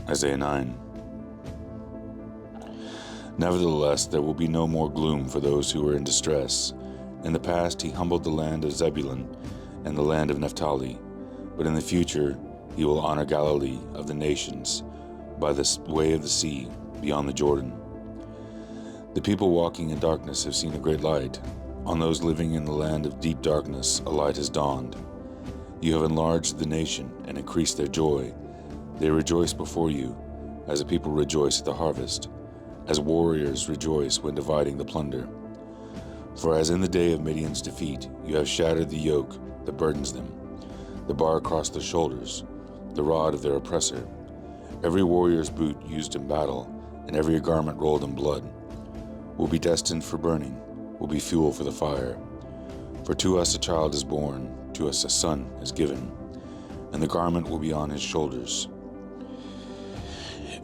Isaiah 9. Nevertheless, there will be no more gloom for those who are in distress. In the past he humbled the land of Zebulun and the land of Naphtali, but in the future he will honor Galilee of the nations by the way of the sea beyond the Jordan. The people walking in darkness have seen a great light. On those living in the land of deep darkness a light has dawned. You have enlarged the nation and increased their joy. They rejoice before you, as a people rejoice at the harvest, as warriors rejoice when dividing the plunder. For as in the day of Midian's defeat, you have shattered the yoke that burdens them, the bar across their shoulders, the rod of their oppressor. Every warrior's boot used in battle, and every garment rolled in blood, will be destined for burning, will be fuel for the fire. For to us a child is born, to us a son is given, and the garment will be on his shoulders.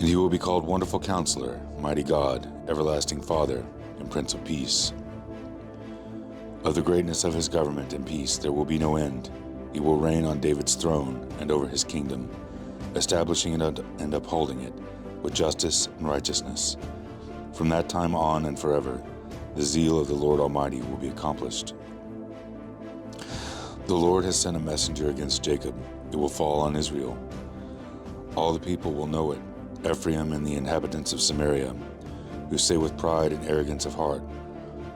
And he will be called Wonderful Counselor, Mighty God, Everlasting Father, and Prince of Peace. Of the greatness of his government and peace there will be no end. He will reign on David's throne and over his kingdom, establishing it and upholding it with justice and righteousness. From that time on and forever, the zeal of the Lord Almighty will be accomplished. The Lord has sent a messenger against Jacob. It will fall on Israel. All the people will know it, Ephraim and the inhabitants of Samaria, who say with pride and arrogance of heart,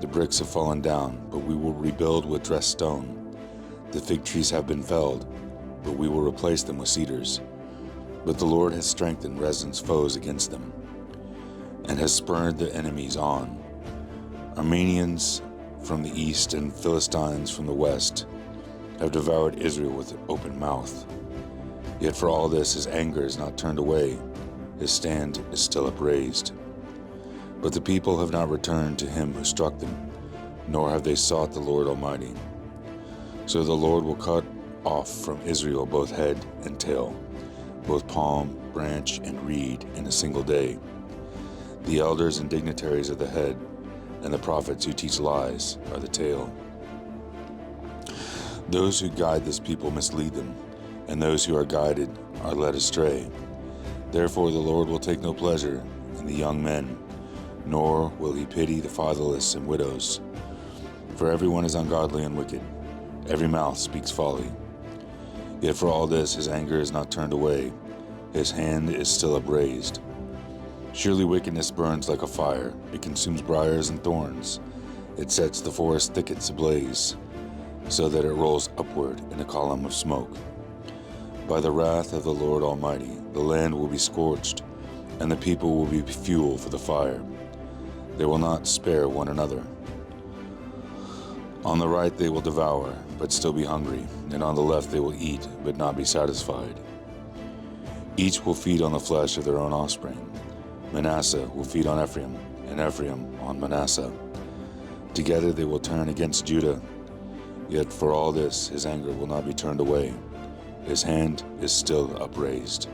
the bricks have fallen down, but we will rebuild with dressed stone. The fig trees have been felled, but we will replace them with cedars. But the Lord has strengthened Rezin's foes against them, and has spurred the enemies on. Armenians from the east and Philistines from the west have devoured Israel with open mouth. Yet for all this his anger is not turned away, his stand is still upraised. But the people have not returned to him who struck them, nor have they sought the Lord Almighty. So the Lord will cut off from Israel both head and tail, both palm, branch, and reed in a single day. The elders and dignitaries are the head, and the prophets who teach lies are the tail. Those who guide this people mislead them, and those who are guided are led astray. Therefore the Lord will take no pleasure in the young men, nor will he pity the fatherless and widows. For everyone is ungodly and wicked, every mouth speaks folly. Yet for all this his anger is not turned away, his hand is still upraised. Surely wickedness burns like a fire, it consumes briars and thorns, it sets the forest thickets ablaze, so that it rolls upward in a column of smoke. By the wrath of the Lord Almighty, the land will be scorched, and the people will be fuel for the fire. They will not spare one another. On the right they will devour, but still be hungry, and on the left they will eat, but not be satisfied. Each will feed on the flesh of their own offspring. Manasseh will feed on Ephraim, and Ephraim on Manasseh. Together they will turn against Judah. Yet for all this his anger will not be turned away. His hand is still upraised.